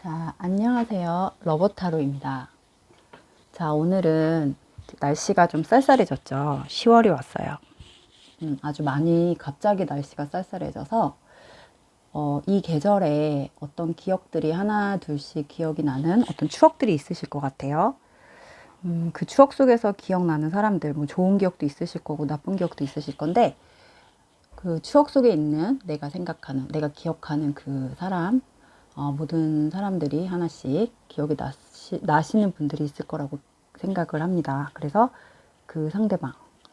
자, 안녕하세요. 러버타로입니다. 자, 오늘은 날씨가 좀 쌀쌀해졌죠. 10월이 왔어요. 아주 많이 갑자기 날씨가 쌀쌀해져서 이 계절에 어떤 기억들이 하나 둘씩 기억이 나는 어떤 추억들이 있으실 것 같아요. 그 추억 속에서 기억나는 사람들, 뭐 좋은 기억도 있으실 거고 나쁜 기억도 있으실 건데, 그 추억 속에 있는 내가 생각하는, 내가 기억하는 그 사람, 모든 사람들이 하나씩 기억이 나시는 분들이 있을 거라고 생각을 합니다. 그래서 그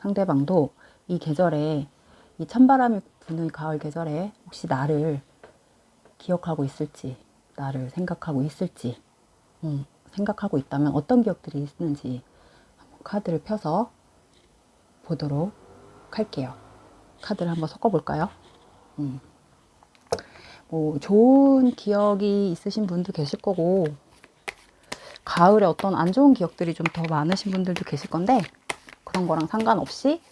상대방도 이 계절에, 이 찬바람이 부는 가을 계절에 혹시 나를 기억하고 있을지, 나를 생각하고 있을지, 생각하고 있다면 어떤 기억들이 있는지 한번 카드를 펴서 보도록 할게요. 카드를 한번 섞어볼까요? 뭐 좋은 기억이 있으신 분도 계실 거고, 가을에 어떤 안 좋은 기억들이 좀 더 많으신 분들도 계실 건데, 그런 거랑 상관없이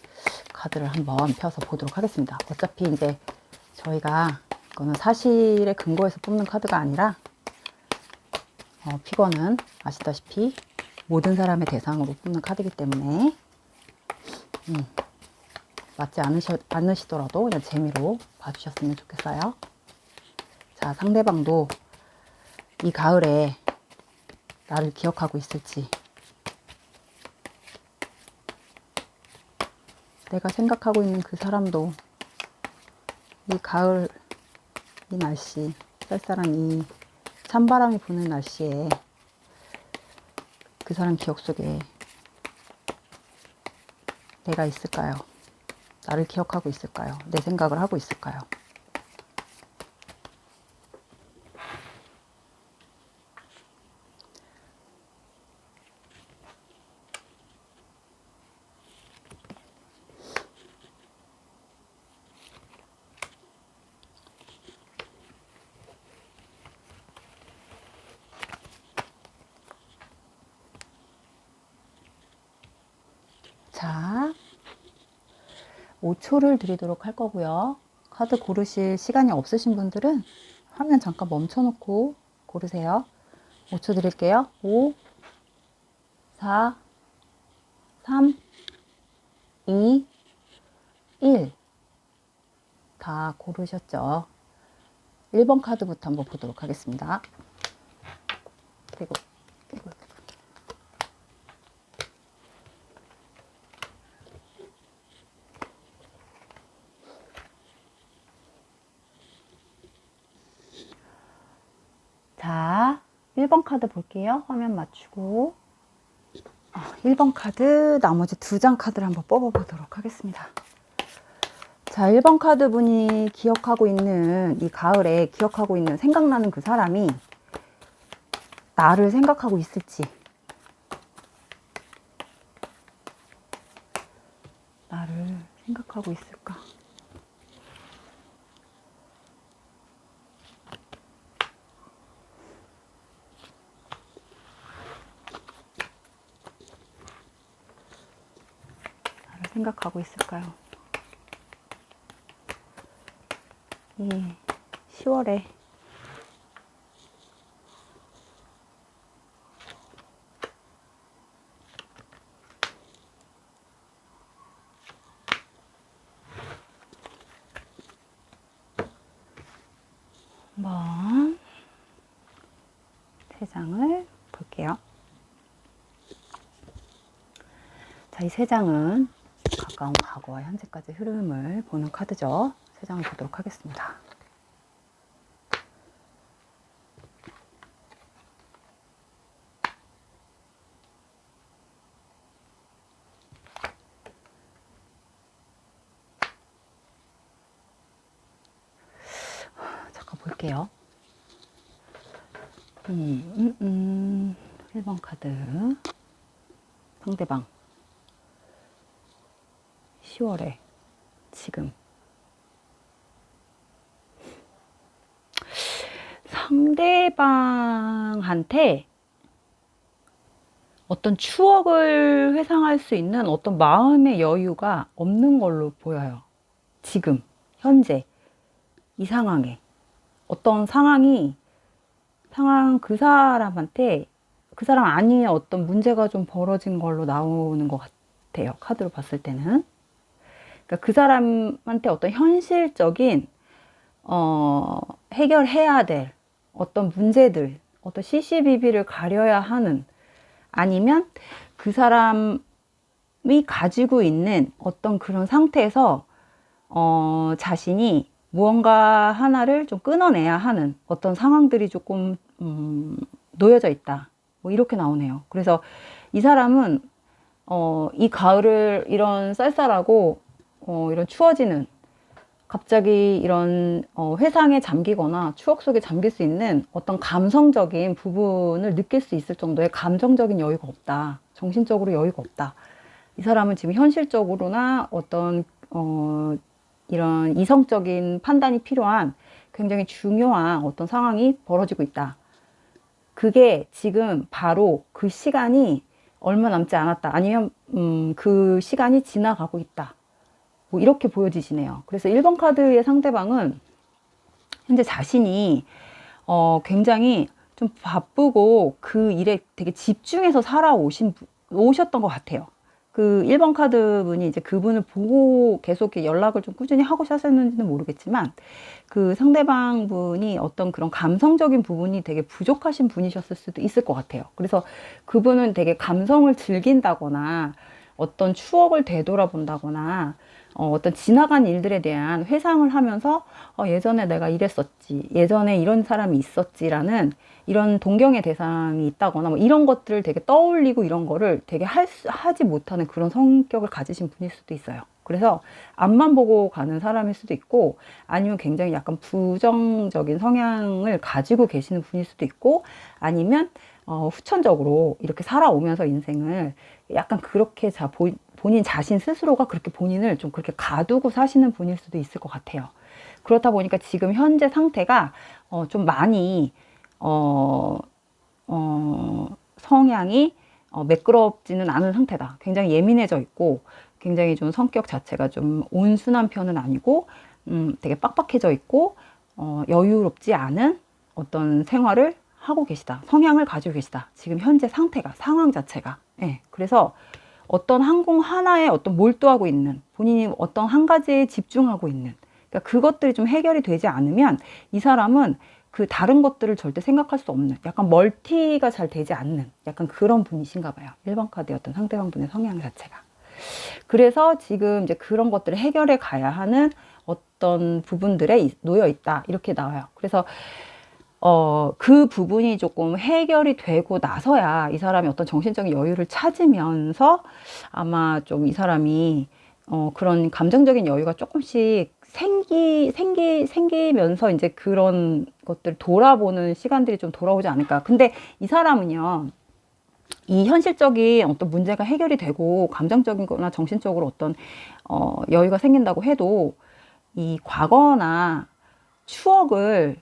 카드를 한번 펴서 보도록 하겠습니다. 어차피 이제 저희가 이거는 사실에 근거해서 뽑는 카드가 아니라, 픽원은 아시다시피 모든 사람의 대상으로 뽑는 카드이기 때문에 맞지 않으시더라도 그냥 재미로 봐주셨으면 좋겠어요. 자, 상대방도 이 가을에 나를 기억하고 있을지, 내가 생각하고 있는 그 사람도 이 가을, 이 날씨, 쌀쌀한 이 찬바람이 부는 날씨에 그 사람 기억 속에 내가 있을까요? 나를 기억하고 있을까요? 내 생각을 하고 있을까요? 자, 5초를 드리도록 할 거고요. 카드 고르실 시간이 없으신 분들은 화면 잠깐 멈춰놓고 고르세요. 5초 드릴게요. 5, 4, 3, 2, 1. 다 고르셨죠? 1번 카드부터 한번 보도록 하겠습니다. 그리고 자, 1번 카드 볼게요. 화면 맞추고 1번 카드, 나머지 2장 카드를 한번 뽑아보도록 하겠습니다. 자, 1번 카드 분이 기억하고 있는, 이 가을에 기억하고 있는, 생각나는 그 사람이 나를 생각하고 있을지, 나를 생각하고 있을까? 나를 생각하고 있을까요? 이 10월에 한번 3장을 볼게요. 자, 이 3장은 가까운 과거와 현재까지 흐름을 보는 카드죠. 3장을 보도록 하겠습니다. 잠깐 볼게요. 1번 카드. 상대방. 10월에. 지금. 상대방한테 어떤 추억을 회상할 수 있는 어떤 마음의 여유가 없는 걸로 보여요. 지금, 현재, 이 상황에. 어떤 상황이 상황 그 사람한테 그 사람 아니에 어떤 문제가 좀 벌어진 걸로 나오는 것 같아요. 카드로 봤을 때는. 그러니까 그 사람한테 어떤 현실적인 해결해야 될 어떤 문제들, 어떤 시시비비를 가려야 하는, 아니면 그 사람이 가지고 있는 어떤 그런 상태에서 자신이 무언가 하나를 좀 끊어내야 하는 어떤 상황들이 조금 놓여져 있다. 뭐 이렇게 나오네요. 그래서 이 사람은 이 가을을 이런 쌀쌀하고 이런 추워지는, 갑자기 이런 회상에 잠기거나 추억 속에 잠길 수 있는 어떤 감성적인 부분을 느낄 수 있을 정도의 감정적인 여유가 없다. 정신적으로 여유가 없다. 이 사람은 지금 현실적으로나 어떤 이런 이성적인 판단이 필요한 굉장히 중요한 어떤 상황이 벌어지고 있다. 그게 지금 바로 그 시간이 얼마 남지 않았다. 아니면 그 시간이 지나가고 있다. 뭐 이렇게 보여지시네요. 그래서 1번 카드의 상대방은 현재 자신이 굉장히 좀 바쁘고 그 일에 되게 집중해서 오셨던 것 같아요. 그 1번 카드 분이 이제 그분을 보고 계속 연락을 좀 꾸준히 하고 하셨는지는 모르겠지만, 그 상대방 분이 어떤 그런 감성적인 부분이 되게 부족하신 분이셨을 수도 있을 것 같아요. 그래서 그분은 되게 감성을 즐긴다거나 어떤 추억을 되돌아본다거나 어떤 지나간 일들에 대한 회상을 하면서 예전에 내가 이랬었지, 예전에 이런 사람이 있었지라는 이런 동경의 대상이 있다거나 뭐 이런 것들을 되게 떠올리고 이런 거를 되게 하지 못하는 그런 성격을 가지신 분일 수도 있어요. 그래서 앞만 보고 가는 사람일 수도 있고, 아니면 굉장히 약간 부정적인 성향을 가지고 계시는 분일 수도 있고, 아니면 후천적으로 이렇게 살아오면서 인생을 약간 그렇게 본인 자신 스스로가 그렇게 본인을 좀 그렇게 가두고 사시는 분일 수도 있을 것 같아요. 그렇다 보니까 지금 현재 상태가 좀 많이 성향이 매끄럽지는 않은 상태다. 굉장히 예민해져 있고, 굉장히 좀 성격 자체가 좀 온순한 편은 아니고, 되게 빡빡해져 있고, 여유롭지 않은 어떤 생활을 하고 계시다. 성향을 가지고 계시다. 지금 현재 상태가, 상황 자체가. 예. 그래서 어떤 항공 하나에 어떤 몰두하고 있는, 본인이 어떤 한 가지에 집중하고 있는, 그러니까 그것들이 좀 해결이 되지 않으면 이 사람은 그 다른 것들을 절대 생각할 수 없는, 약간 멀티가 잘 되지 않는 약간 그런 분이신가 봐요. 1번 카드의 어떤 상대방 분의 성향 자체가. 그래서 지금 이제 그런 것들을 해결해 가야 하는 어떤 부분들에 놓여 있다. 이렇게 나와요. 그래서 그 부분이 조금 해결이 되고 나서야 이 사람이 어떤 정신적인 여유를 찾으면서 아마 좀 이 사람이 그런 감정적인 여유가 조금씩 생기면서 이제 그런 것들 돌아보는 시간들이 좀 돌아오지 않을까. 근데 이 사람은요, 이 현실적인 어떤 문제가 해결이 되고 감정적인 거나 정신적으로 어떤 여유가 생긴다고 해도 이 과거나 추억을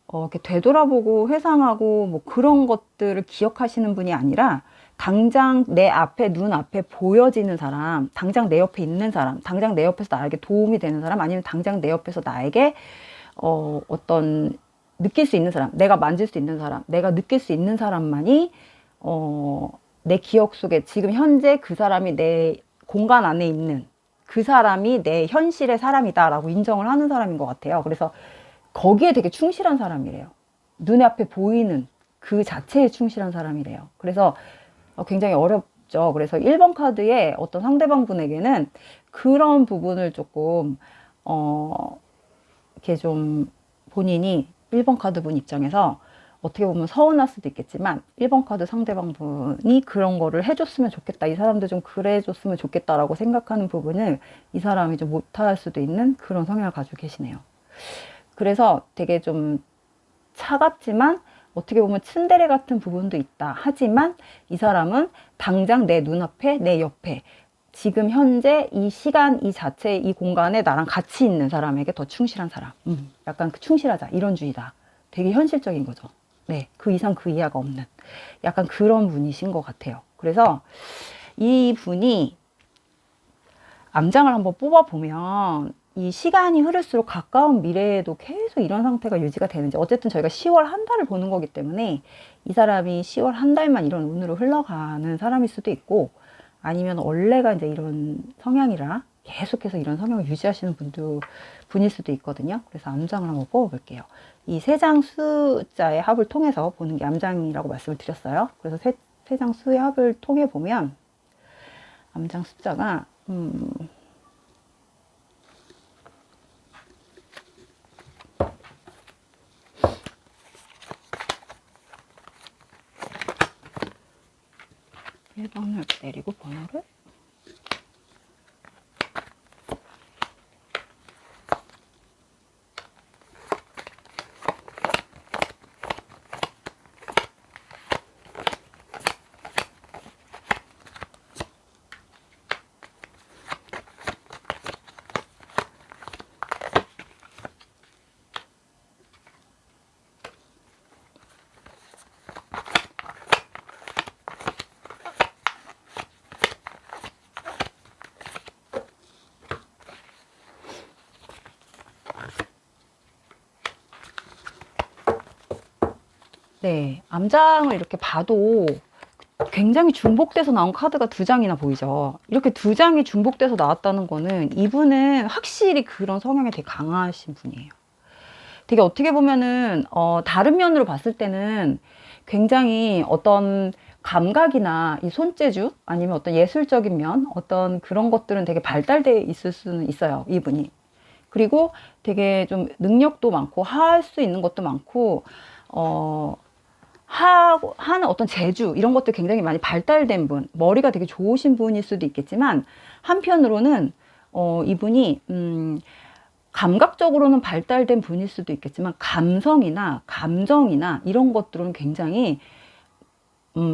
이렇게 되돌아보고 회상하고 뭐 그런 것들을 기억하시는 분이 아니라, 당장 내 앞에, 눈앞에 보여지는 사람, 당장 내 옆에 있는 사람, 당장 내 옆에서 나에게 도움이 되는 사람, 아니면 당장 내 옆에서 나에게 어떤 느낄 수 있는 사람, 내가 만질 수 있는 사람, 내가 느낄 수 있는 사람만이 내 기억 속에 지금 현재 그 사람이 내 공간 안에 있는 그 사람이 내 현실의 사람이다라고 인정을 하는 사람인 것 같아요. 그래서 거기에 되게 충실한 사람이래요. 눈에 앞에 보이는 그 자체에 충실한 사람이래요. 그래서 굉장히 어렵죠. 그래서 1번 카드의 어떤 상대방 분에게는 그런 부분을 조금 이렇게 좀 본인이 1번 카드 분 입장에서 어떻게 보면 서운할 수도 있겠지만, 1번 카드 상대방 분이 그런 거를 해줬으면 좋겠다, 이 사람도 좀 그래줬으면 좋겠다라고 생각하는 부분을 이 사람이 좀 못할 수도 있는 그런 성향을 가지고 계시네요. 그래서 되게 좀 차갑지만 어떻게 보면 츤데레 같은 부분도 있다. 하지만 이 사람은 당장 내 눈앞에, 내 옆에, 지금 현재 이 시간, 이 자체, 이 공간에 나랑 같이 있는 사람에게 더 충실한 사람. 약간 충실하자, 이런 주의다. 되게 현실적인 거죠. 네, 그 이상 그 이하가 없는 약간 그런 분이신 것 같아요. 그래서 이 분이 암장을 한번 뽑아보면 이 시간이 흐를수록 가까운 미래에도 계속 이런 상태가 유지가 되는지, 어쨌든 저희가 10월 한 달을 보는 거기 때문에 이 사람이 10월 한 달만 이런 운으로 흘러가는 사람일 수도 있고, 아니면 원래가 이제 이런 성향이라 계속해서 이런 성향을 유지하시는 분일 수도 있거든요. 그래서 암장을 한번 뽑아볼게요. 이 세 장 숫자의 합을 통해서 보는 게 암장이라고 말씀을 드렸어요. 그래서 세 장 수의 합을 통해 보면 암장 숫자가 1번을 내리고 번호를 네, 암장을 이렇게 봐도 굉장히 중복돼서 나온 카드가 두 장이나 보이죠. 이렇게 두 장이 중복돼서 나왔다는 거는 이분은 확실히 그런 성향이 되게 강하신 분이에요. 되게 어떻게 보면은 다른 면으로 봤을 때는 굉장히 어떤 감각이나 이 손재주 아니면 어떤 예술적인 면, 어떤 그런 것들은 되게 발달돼 있을 수는 있어요, 이분이. 그리고 되게 좀 능력도 많고 할 수 있는 것도 많고 하는 어떤 재주 이런 것들 굉장히 많이 발달된 분, 머리가 되게 좋으신 분일 수도 있겠지만, 한편으로는 이분이 감각적으로는 발달된 분일 수도 있겠지만 감성이나 감정이나 이런 것들은 굉장히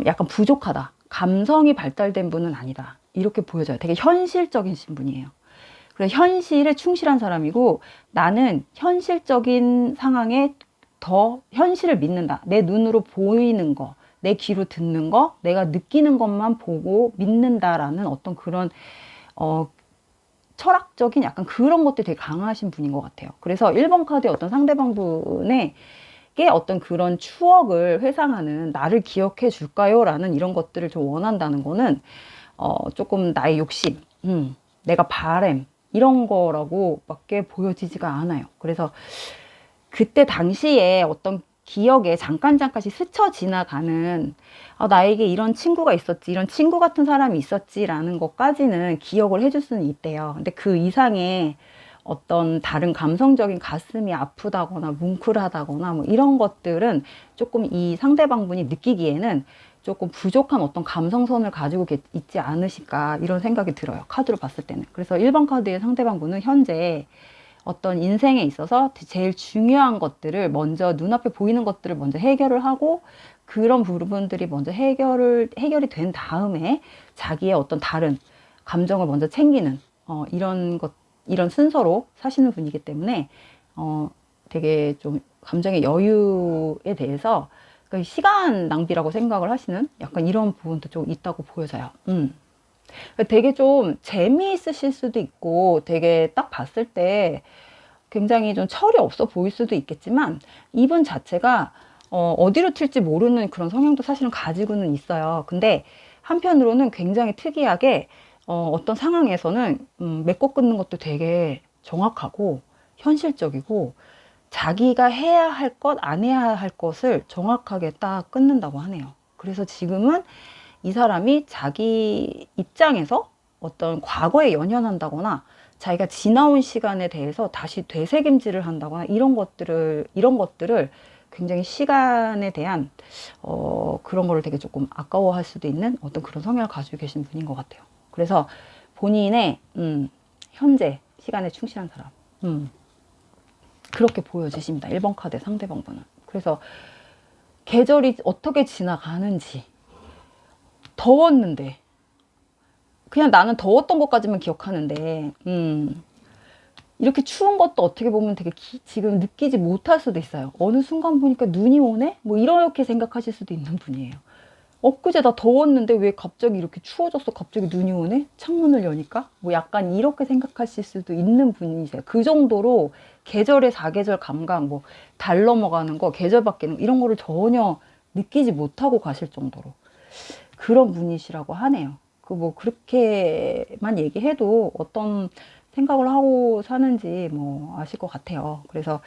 약간 부족하다, 감성이 발달된 분은 아니다, 이렇게 보여져요. 되게 현실적인 분이에요. 그래서 현실에 충실한 사람이고, 나는 현실적인 상황에 더 현실을 믿는다. 내 눈으로 보이는 거, 내 귀로 듣는 거, 내가 느끼는 것만 보고 믿는다라는 어떤 그런 철학적인 약간 그런 것들이 되게 강하신 분인 것 같아요. 그래서 1번 카드의 어떤 상대방 분에게 어떤 그런 추억을 회상하는, 나를 기억해 줄까요? 라는 이런 것들을 좀 원한다는 거는 조금 나의 욕심, 내가 바램 이런 거라고 밖에 보여지지가 않아요. 그래서 그때 당시에 어떤 기억에 잠깐씩 스쳐 지나가는, 나에게 이런 친구가 있었지, 이런 친구 같은 사람이 있었지라는 것까지는 기억을 해줄 수는 있대요. 근데 그 이상의 어떤 다른 감성적인 가슴이 아프다거나 뭉클하다거나 뭐 이런 것들은 조금 이 상대방 분이 느끼기에는 조금 부족한 어떤 감성선을 가지고 있지 않으실까, 이런 생각이 들어요, 카드로 봤을 때는. 그래서 1번 카드의 상대방 분은 현재 어떤 인생에 있어서 제일 중요한 것들을 먼저, 눈앞에 보이는 것들을 먼저 해결을 하고, 그런 부분들이 먼저 해결이 된 다음에 자기의 어떤 다른 감정을 먼저 챙기는 이런 순서로 사시는 분이기 때문에 되게 좀 감정의 여유에 대해서 시간 낭비라고 생각을 하시는 약간 이런 부분도 좀 있다고 보여져요. 되게 좀 재미있으실 수도 있고, 되게 딱 봤을 때 굉장히 좀 철이 없어 보일 수도 있겠지만, 이분 자체가 어디로 튈지 모르는 그런 성향도 사실은 가지고는 있어요. 근데 한편으로는 굉장히 특이하게 어떤 상황에서는 맺고 끊는 것도 되게 정확하고 현실적이고, 자기가 해야 할 것, 안 해야 할 것을 정확하게 딱 끊는다고 하네요. 그래서 지금은 이 사람이 자기 입장에서 어떤 과거에 연연한다거나 자기가 지나온 시간에 대해서 다시 되새김질을 한다거나 이런 것들을 굉장히 시간에 대한 그런 거를 되게 조금 아까워할 수도 있는 어떤 그런 성향을 가지고 계신 분인 것 같아요. 그래서 본인의 현재 시간에 충실한 사람, 그렇게 보여지십니다, 1번 카드의 상대방 분은. 그래서 계절이 어떻게 지나가는지, 더웠는데 그냥 나는 더웠던 것까지만 기억하는데 이렇게 추운 것도 어떻게 보면 되게 지금 느끼지 못할 수도 있어요. 어느 순간 보니까 눈이 오네? 뭐 이렇게 생각하실 수도 있는 분이에요. 엊그제 나 더웠는데 왜 갑자기 이렇게 추워졌어? 갑자기 눈이 오네? 창문을 여니까? 뭐 약간 이렇게 생각하실 수도 있는 분이세요. 그 정도로 계절의 사계절 감각, 뭐 달 넘어가는 거, 계절 바뀌는 거, 이런 거를 전혀 느끼지 못하고 가실 정도로 그런 분이시라고 하네요. 그 뭐 그렇게만 얘기해도 어떤 생각을 하고 사는지 뭐 아실 것 같아요. 그래서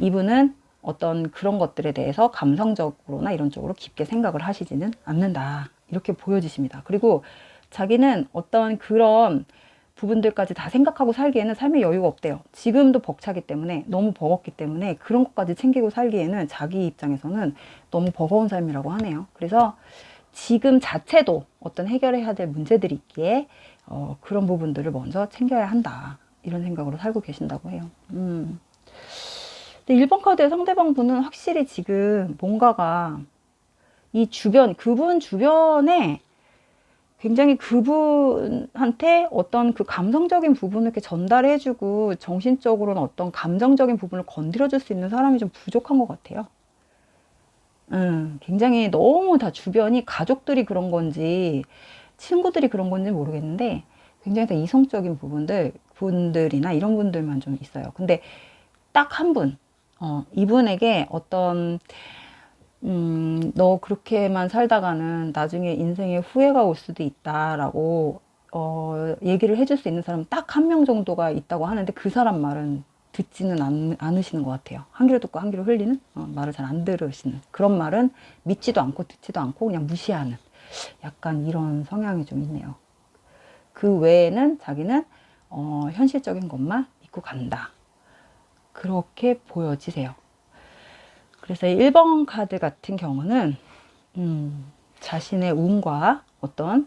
이분은 어떤 그런 것들에 대해서 감성적으로나 이런 쪽으로 깊게 생각을 하시지는 않는다. 이렇게 보여지십니다. 그리고 자기는 어떤 그런 부분들까지 다 생각하고 살기에는 삶의 여유가 없대요. 지금도 벅차기 때문에, 너무 버겁기 때문에 그런 것까지 챙기고 살기에는 자기 입장에서는 너무 버거운 삶이라고 하네요. 그래서 지금 자체도 어떤 해결해야 될 문제들이 있기에 그런 부분들을 먼저 챙겨야 한다. 이런 생각으로 살고 계신다고 해요. 근데 1번 카드의 상대방 분은 확실히 지금 뭔가가 이 주변, 그분 주변에 굉장히 그분한테 어떤 그 감성적인 부분을 이렇게 전달해주고 정신적으로는 어떤 감정적인 부분을 건드려줄 수 있는 사람이 좀 부족한 것 같아요. 굉장히 너무 다 주변이 가족들이 그런 건지 친구들이 그런 건지 모르겠는데 굉장히 다 이성적인 분들이나 이런 분들만 좀 있어요. 근데 딱 한 분, 이분에게 어떤 너 그렇게만 살다가는 나중에 인생에 후회가 올 수도 있다라고 얘기를 해줄 수 있는 사람 딱 한 명 정도가 있다고 하는데 그 사람 말은 듣지는 않으시는 것 같아요. 한 귀로 듣고 한 귀로 흘리는 말을 잘 안 들으시는 그런 말은 믿지도 않고 듣지도 않고 그냥 무시하는 약간 이런 성향이 좀 있네요. 그 외에는 자기는 현실적인 것만 믿고 간다. 그렇게 보여지세요. 그래서 1번 카드 같은 경우는 자신의 운과 어떤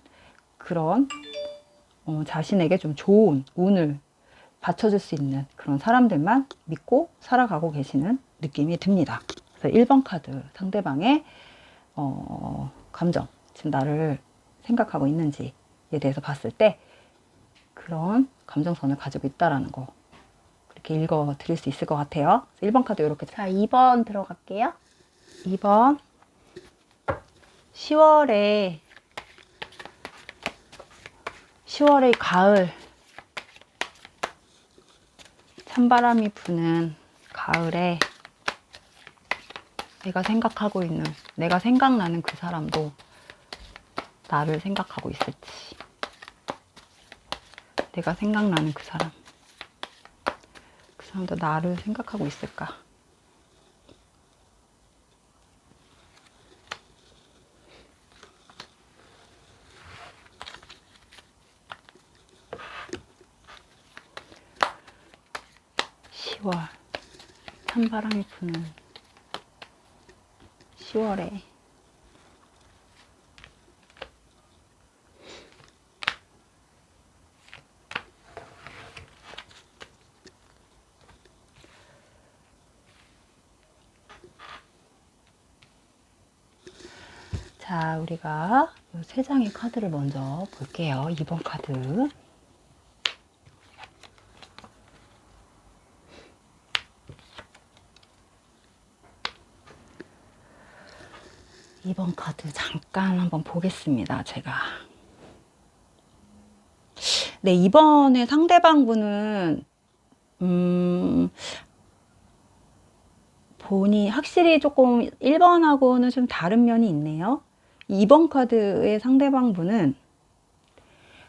그런 자신에게 좀 좋은 운을 받쳐줄 수 있는 그런 사람들만 믿고 살아가고 계시는 느낌이 듭니다. 그래서 1번 카드 상대방의 감정, 지금 나를 생각하고 있는지에 대해서 봤을 때 그런 감정선을 가지고 있다라는 거 이렇게 읽어 드릴 수 있을 것 같아요. 1번 카드 이렇게. 자, 2번 들어갈게요. 2번 10월에 가을 찬바람이 부는 가을에 내가 생각나는 그 사람도 나를 생각하고 있을지, 내가 생각나는 그 사람도 나를 생각하고 있을까? 찬바람이 부는 10월에 자, 우리가 이 세 장의 카드를 먼저 볼게요. 2번 카드. 2번 카드 잠깐 한번 보겠습니다. 제가. 네, 이번에 상대방분은 본인이 확실히 조금 1번하고는 좀 다른 면이 있네요. 2번 카드의 상대방분은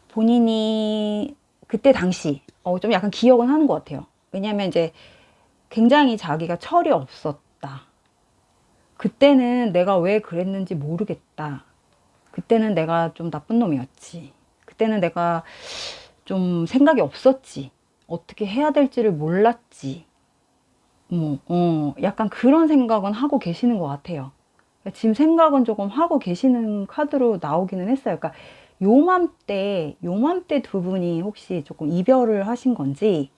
본인이 그때 당시 좀 약간 기억은 하는 것 같아요. 왜냐면 이제 굉장히 자기가 철이 없었다. 그때는 내가 왜 그랬는지 모르겠다. 그때는 내가 좀 나쁜 놈이었지. 그때는 내가 좀 생각이 없었지. 어떻게 해야 될지를 몰랐지. 약간 그런 생각은 하고 계시는 것 같아요. 지금 생각은 조금 하고 계시는 카드로 나오기는 했어요. 그러니까 요맘때 두 분이 혹시 조금 이별을 하신 건지,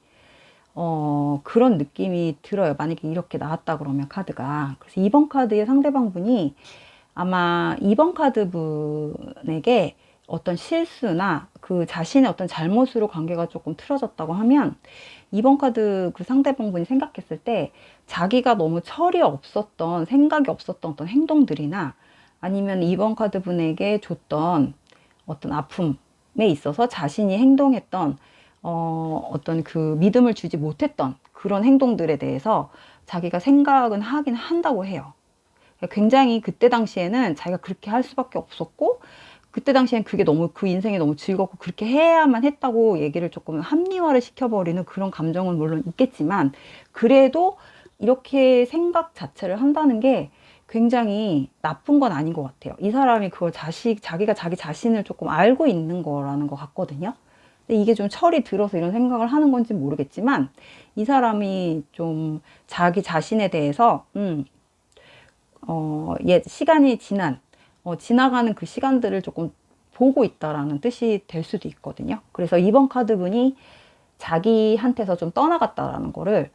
그런 느낌이 들어요. 만약에 이렇게 나왔다 그러면 카드가. 그래서 2번 카드의 상대방 분이 아마 2번 카드 분에게 어떤 실수나 그 자신의 어떤 잘못으로 관계가 조금 틀어졌다고 하면 2번 카드 그 상대방 분이 생각했을 때 자기가 너무 철이 없었던, 생각이 없었던 어떤 행동들이나 아니면 2번 카드 분에게 줬던 어떤 아픔에 있어서 자신이 행동했던 어떤 그 믿음을 주지 못했던 그런 행동들에 대해서 자기가 생각은 하긴 한다고 해요. 굉장히 그때 당시에는 자기가 그렇게 할 수밖에 없었고, 그때 당시엔 그게 너무 그 인생이 너무 즐겁고 그렇게 해야만 했다고 얘기를 조금 합리화를 시켜버리는 그런 감정은 물론 있겠지만, 그래도 이렇게 생각 자체를 한다는 게 굉장히 나쁜 건 아닌 것 같아요. 이 사람이 그걸 자기가 자기 자신을 조금 알고 있는 거라는 것 같거든요. 근데 이게 좀 철이 들어서 이런 생각을 하는 건지 모르겠지만, 이 사람이 좀 자기 자신에 대해서 시간이 지나가는 그 시간들을 조금 보고 있다라는 뜻이 될 수도 있거든요. 그래서 이번 카드 분이 자기한테서 좀 떠나갔다라는 거를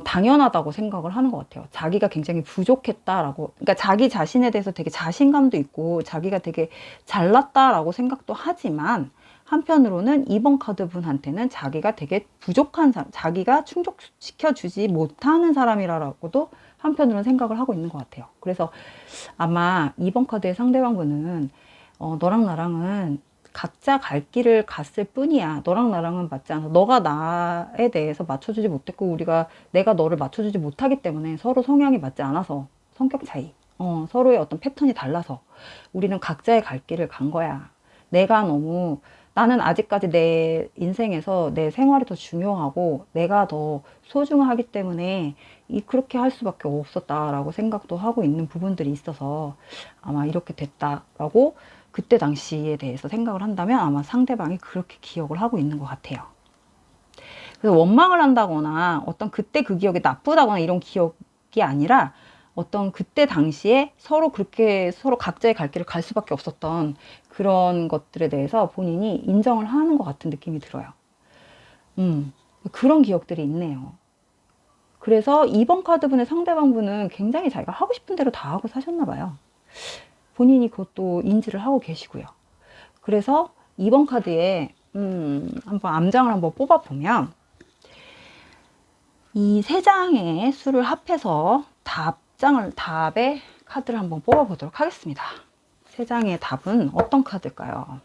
당연하다고 생각을 하는 것 같아요. 자기가 굉장히 부족했다라고, 그러니까 자기 자신에 대해서 되게 자신감도 있고 자기가 되게 잘났다라고 생각도 하지만, 한편으로는 2번 카드 분한테는 자기가 되게 부족한 사람, 자기가 충족시켜주지 못하는 사람이라고도 한편으로는 생각을 하고 있는 것 같아요. 그래서 아마 2번 카드의 상대방 분은 너랑 나랑은 각자 갈 길을 갔을 뿐이야. 너랑 나랑은 맞지 않아. 너가 나에 대해서 맞춰주지 못했고, 내가 너를 맞춰주지 못하기 때문에 서로 성향이 맞지 않아서, 성격 차이, 서로의 어떤 패턴이 달라서 우리는 각자의 갈 길을 간 거야. 나는 아직까지 내 인생에서 내 생활이 더 중요하고 내가 더 소중하기 때문에 그렇게 할 수밖에 없었다라고 생각도 하고 있는 부분들이 있어서 아마 이렇게 됐다라고 그때 당시에 대해서 생각을 한다면 아마 상대방이 그렇게 기억을 하고 있는 것 같아요. 그래서 원망을 한다거나 어떤 그때 그 기억이 나쁘다거나 이런 기억이 아니라, 어떤 그때 당시에 서로 각자의 갈 길을 갈 수밖에 없었던 그런 것들에 대해서 본인이 인정을 하는 것 같은 느낌이 들어요. 그런 기억들이 있네요. 그래서 2번 카드분의 상대방분은 굉장히 자기가 하고 싶은 대로 다 하고 사셨나 봐요. 본인이 그것도 인지를 하고 계시고요. 그래서 2번 카드에 한번 암장을 한번 뽑아보면, 이 세 장의 수를 합해서 답의 카드를 한번 뽑아보도록 하겠습니다. 세 장의 답은 어떤 카드일까요?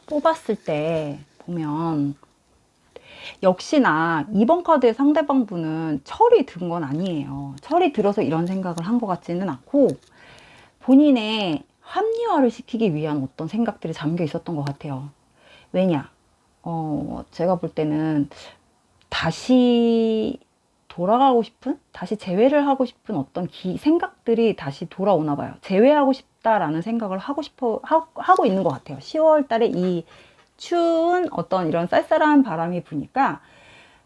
뽑았을 때 보면 역시나 2번 카드의 상대방 분은 철이 든 건 아니에요. 철이 들어서 이런 생각을 한 것 같지는 않고, 본인의 합리화를 시키기 위한 어떤 생각들이 잠겨 있었던 것 같아요. 왜냐? 제가 볼 때는 다시 돌아가고 싶은, 다시 재회를 하고 싶은 어떤 생각들이 다시 돌아오나 봐요. 재회하고 싶다라는 생각을 하고 있는 것 같아요. 10월 달에 이 추운 어떤 이런 쌀쌀한 바람이 부니까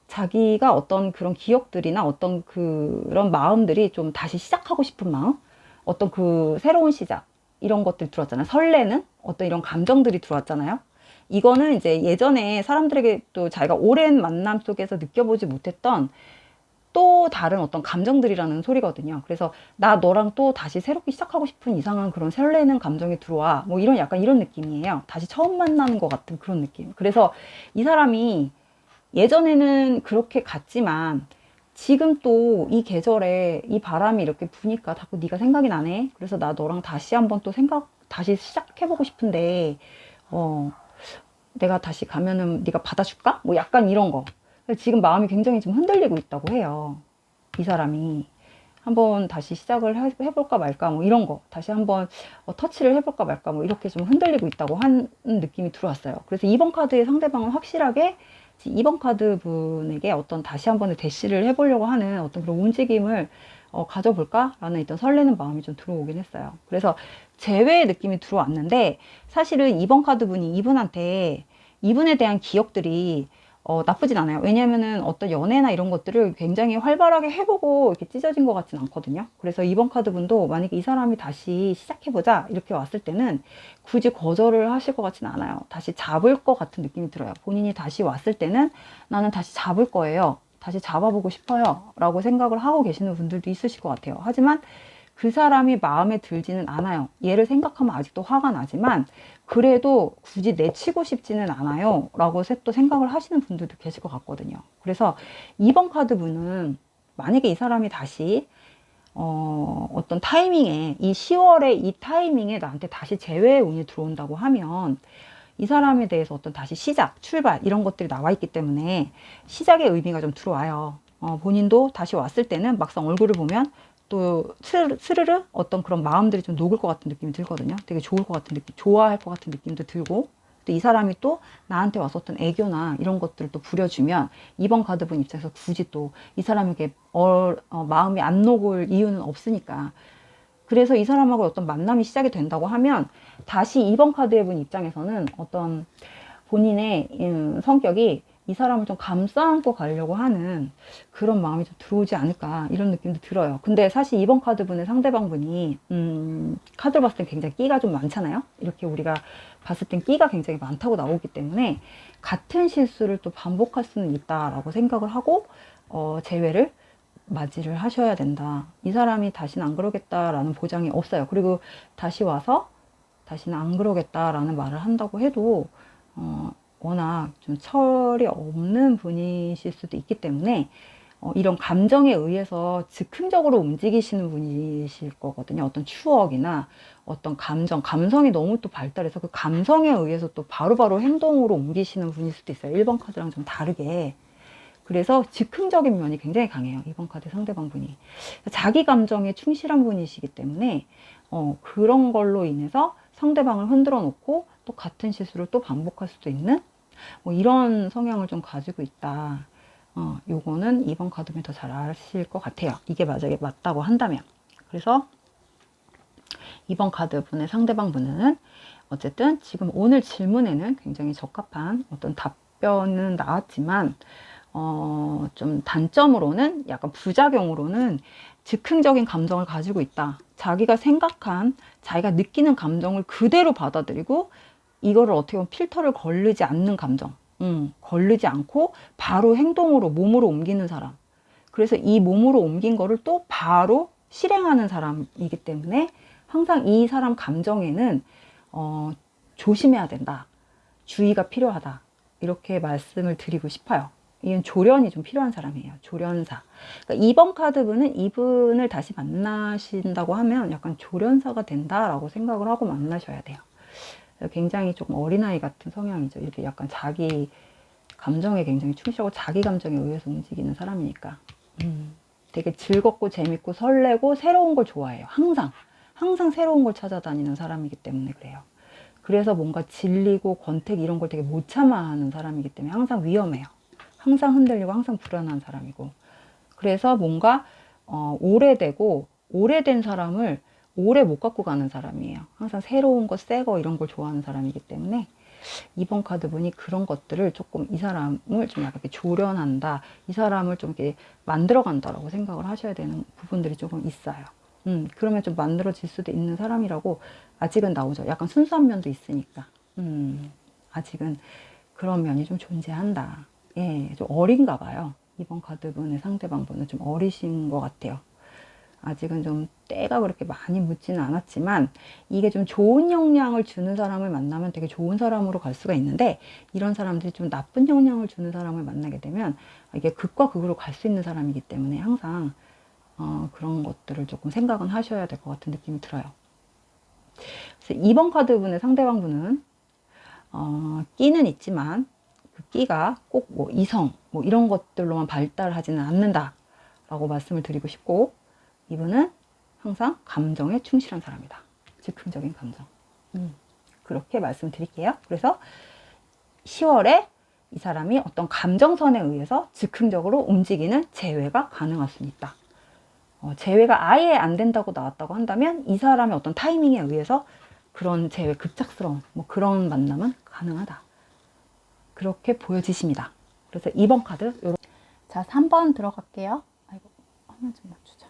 자기가 어떤 그런 기억들이나 어떤 그런 마음들이 좀 다시 시작하고 싶은 마음, 어떤 그 새로운 시작, 이런 것들 들어왔잖아요. 설레는 어떤 이런 감정들이 들어왔잖아요. 이거는 이제 예전에 사람들에게 또 자기가 오랜 만남 속에서 느껴보지 못했던 또 다른 어떤 감정들이라는 소리거든요. 그래서 나 너랑 또 다시 새롭게 시작하고 싶은 이상한 그런 설레는 감정이 들어와. 뭐 이런 약간 이런 느낌이에요. 다시 처음 만나는 것 같은 그런 느낌. 그래서 이 사람이 예전에는 그렇게 갔지만 지금 또 이 계절에 이 바람이 이렇게 부니까 자꾸 네가 생각이 나네. 그래서 나 너랑 다시 한번 또 다시 시작해보고 싶은데, 내가 다시 가면은 네가 받아줄까? 뭐 약간 이런 거. 지금 마음이 굉장히 좀 흔들리고 있다고 해요. 이 사람이 한번 다시 시작을 해볼까 말까 뭐 이런 거, 다시 한번 터치를 해볼까 말까 뭐 이렇게 좀 흔들리고 있다고 하는 느낌이 들어왔어요. 그래서 2번 카드의 상대방은 확실하게 2번 카드 분에게 어떤 다시 한번의 대시를 해보려고 하는 어떤 그런 움직임을 가져볼까? 라는 어떤 설레는 마음이 좀 들어오긴 했어요. 그래서 재회의 느낌이 들어왔는데, 사실은 2번 카드 분이 이분에 대한 기억들이 나쁘진 않아요. 왜냐면은 어떤 연애나 이런 것들을 굉장히 활발하게 해보고 이렇게 찢어진 것 같진 않거든요. 그래서 이번 카드분도 만약에 이 사람이 다시 시작해보자 이렇게 왔을 때는 굳이 거절을 하실 것 같진 않아요. 다시 잡을 것 같은 느낌이 들어요. 본인이 다시 왔을 때는 나는 다시 잡을 거예요. 다시 잡아보고 싶어요. 라고 생각을 하고 계시는 분들도 있으실 것 같아요. 하지만 그 사람이 마음에 들지는 않아요. 얘를 생각하면 아직도 화가 나지만 그래도 굳이 내치고 싶지는 않아요. 라고 또 생각을 하시는 분들도 계실 것 같거든요. 그래서 2번 카드 분은 만약에 이 사람이 다시 어떤 타이밍에 이 10월에 이 타이밍에 나한테 다시 재회의 운이 들어온다고 하면 이 사람에 대해서 어떤 다시 시작, 출발 이런 것들이 나와 있기 때문에 시작의 의미가 좀 들어와요. 본인도 다시 왔을 때는 막상 얼굴을 보면 또 스르르 어떤 그런 마음들이 좀 녹을 것 같은 느낌이 들거든요. 되게 좋을 것 같은 느낌, 좋아할 것 같은 느낌도 들고 또 이 사람이 또 나한테 와서 어떤 애교나 이런 것들을 또 부려주면 이번 카드분 입장에서 굳이 또 이 사람에게 마음이 안 녹을 이유는 없으니까 그래서 이 사람하고 어떤 만남이 시작이 된다고 하면 다시 2번 카드의 분 입장에서는 어떤 본인의 성격이 이 사람을 좀 감싸 안고 가려고 하는 그런 마음이 좀 들어오지 않을까 이런 느낌도 들어요. 근데 사실 2번 카드 분의 상대방 분이 카드를 봤을 땐 굉장히 끼가 좀 많잖아요. 이렇게 우리가 봤을 땐 끼가 굉장히 많다고 나오기 때문에 같은 실수를 또 반복할 수는 있다라고 생각을 하고 재회를 맞이를 하셔야 된다. 이 사람이 다시는 안 그러겠다라는 보장이 없어요. 그리고 다시 와서 다시는 안 그러겠다라는 말을 한다고 해도 워낙 좀 철이 없는 분이실 수도 있기 때문에 이런 감정에 의해서 즉흥적으로 움직이시는 분이실 거거든요. 어떤 추억이나 어떤 감성이 너무 또 발달해서 그 감성에 의해서 또 바로바로 행동으로 옮기시는 분일 수도 있어요. 1번 카드랑 좀 다르게. 그래서 즉흥적인 면이 굉장히 강해요. 이번 카드 상대방 분이. 자기 감정에 충실한 분이시기 때문에 그런 걸로 인해서 상대방을 흔들어 놓고 또 같은 실수를 또 반복할 수도 있는 뭐 이런 성향을 좀 가지고 있다. 요거는 2번 카드면 더 잘 아실 것 같아요. 이게 만약에 맞다고 한다면. 그래서 2번 카드 분의 상대방 분은 어쨌든 지금 오늘 질문에는 굉장히 적합한 어떤 답변은 나왔지만 좀 단점으로는 약간 부작용으로는 즉흥적인 감정을 가지고 있다. 자기가 생각한, 자기가 느끼는 감정을 그대로 받아들이고 이거를 어떻게 보면 필터를 걸르지 않는 감정. 걸르지 않고 바로 행동으로, 몸으로 옮기는 사람. 그래서 이 몸으로 옮긴 거를 또 바로 실행하는 사람이기 때문에 항상 이 사람 감정에는 조심해야 된다. 주의가 필요하다. 이렇게 말씀을 드리고 싶어요. 이건 조련이 좀 필요한 사람이에요. 조련사. 그러니까 2번 카드분은 이분을 다시 만나신다고 하면 약간 조련사가 된다라고 생각을 하고 만나셔야 돼요. 굉장히 조금 어린아이 같은 성향이죠. 이렇게 약간 자기 감정에 굉장히 충실하고 자기 감정에 의해서 움직이는 사람이니까. 되게 즐겁고 재밌고 설레고 새로운 걸 좋아해요. 항상 새로운 걸 찾아다니는 사람이기 때문에 그래요. 그래서 뭔가 질리고 권태 이런 걸 되게 못 참아하는 사람이기 때문에 항상 위험해요. 항상 흔들리고 항상 불안한 사람이고. 그래서 뭔가 오래되고 오래된 사람을 오래 못 갖고 가는 사람이에요. 항상 새로운 거, 새 거 이런 걸 좋아하는 사람이기 때문에 2번 카드 분이 그런 것들을 조금 이 사람을 좀 약간 이렇게 조련한다. 이 사람을 좀 이렇게 만들어 간다라고 생각을 하셔야 되는 부분들이 조금 있어요. 그러면 좀 만들어질 수도 있는 사람이라고 아직은 나오죠. 약간 순수한 면도 있으니까. 아직은 그런 면이 좀 존재한다. 예, 좀 어린가 봐요. 이번 카드 분의 상대방 분은 좀 어리신 것 같아요. 아직은 좀 때가 그렇게 많이 묻지는 않았지만 이게 좀 좋은 영향을 주는 사람을 만나면 되게 좋은 사람으로 갈 수가 있는데 이런 사람들이 좀 나쁜 영향을 주는 사람을 만나게 되면 이게 극과 극으로 갈 수 있는 사람이기 때문에 항상 그런 것들을 조금 생각은 하셔야 될 것 같은 느낌이 들어요. 그래서 2번 카드 분의 상대방 분은 끼는 있지만 그 끼가 꼭 뭐 이성 뭐 이런 것들로만 발달하지는 않는다 라고 말씀을 드리고 싶고 이분은 항상 감정에 충실한 사람이다. 즉흥적인 감정. 그렇게 말씀드릴게요. 그래서 10월에 이 사람이 어떤 감정선에 의해서 즉흥적으로 움직이는 재회가 가능할 수 있다. 재회가 아예 안 된다고 나왔다고 한다면 이 사람의 어떤 타이밍에 의해서 그런 재회 급작스러운 뭐 그런 만남은 가능하다. 그렇게 보여지십니다. 그래서 2번 카드. 자, 3번 들어갈게요. 아이고, 화면 좀 맞추자.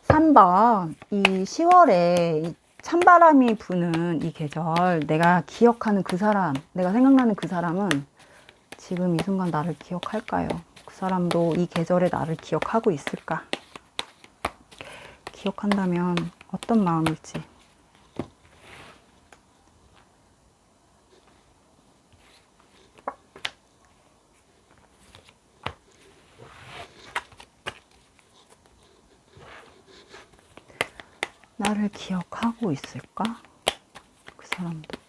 3번. 이 10월에 이 찬바람이 부는 이 계절, 내가 기억하는 그 사람, 내가 생각나는 그 사람은 지금 이 순간 나를 기억할까요? 그 사람도 이 계절에 나를 기억하고 있을까? 기억한다면 어떤 마음일지. 나를 기억하고 있을까? 그 사람도.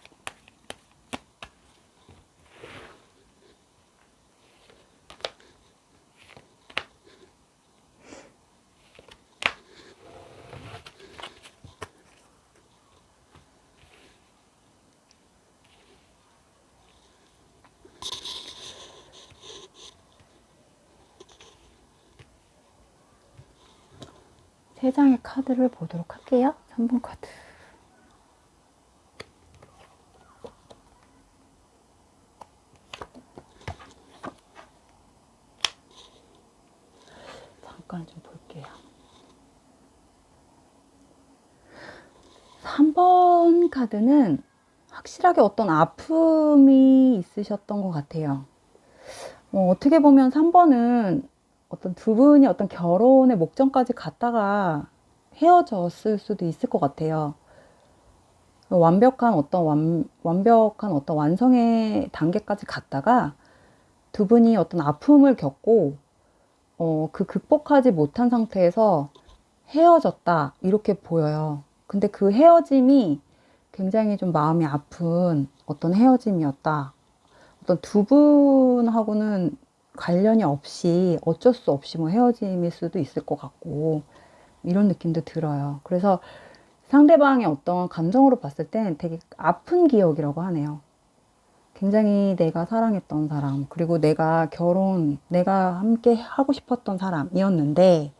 세 장의 카드를 보도록 할게요. 3번 카드. 잠깐 좀 볼게요. 3번 카드는 확실하게 어떤 아픔이 있으셨던 것 같아요. 어떻게 보면 3번은 어떤 두 분이 어떤 결혼의 목전까지 갔다가 헤어졌을 수도 있을 것 같아요. 완벽한 어떤 완성의 단계까지 갔다가 두 분이 어떤 아픔을 겪고, 그 극복하지 못한 상태에서 헤어졌다. 이렇게 보여요. 근데 그 헤어짐이 굉장히 좀 마음이 아픈 어떤 헤어짐이었다. 어떤 두 분하고는 관련이 없이 어쩔 수 없이 뭐 헤어짐일 수도 있을 것 같고, 이런 느낌도 들어요. 그래서 상대방의 어떤 감정으로 봤을 땐 되게 아픈 기억이라고 하네요. 굉장히 내가 사랑했던 사람, 그리고 내가 함께 하고 싶었던 사람이었는데,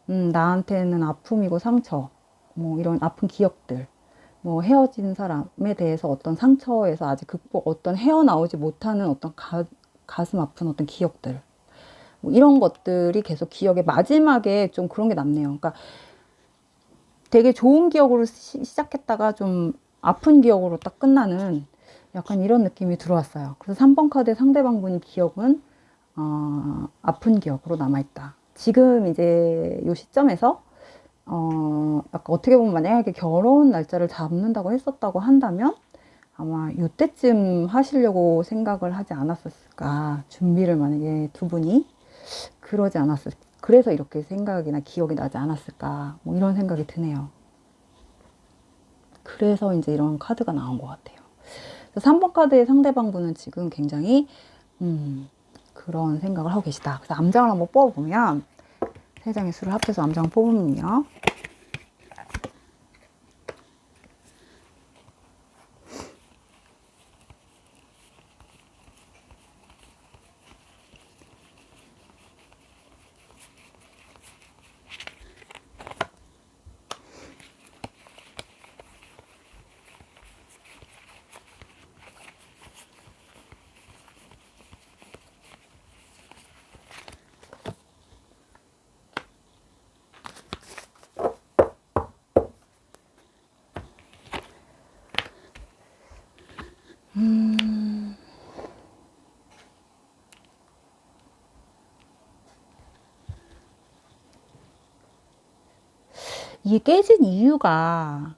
나한테는 아픔이고 상처, 뭐 이런 아픈 기억들, 뭐 헤어진 사람에 대해서 어떤 상처에서 아직 어떤 헤어나오지 못하는 어떤 가슴 아픈 어떤 기억들, 뭐 이런 것들이 계속 기억에 마지막에 좀 그런 게 남네요. 그러니까 되게 좋은 기억으로 시작했다가 좀 아픈 기억으로 딱 끝나는 약간 이런 느낌이 들어왔어요. 그래서 3번 카드의 상대방분이 기억은 아픈 기억으로 남아있다. 지금 이제 이 시점에서 약간 어떻게 보면 만약에 결혼 날짜를 잡는다고 했었다고 한다면 아마 이때쯤 하시려고 생각을 하지 않았었을까. 준비를 만약에 두 분이 그러지 않았을까. 그래서 이렇게 생각이나 기억이 나지 않았을까. 뭐 이런 생각이 드네요. 그래서 이제 이런 카드가 나온 것 같아요. 3번 카드의 상대방분은 지금 굉장히 그런 생각을 하고 계시다. 그래서 암장을 한번 뽑아보면 세 장의 수를 합쳐서 암장을 뽑으면요. 이게 깨진 이유가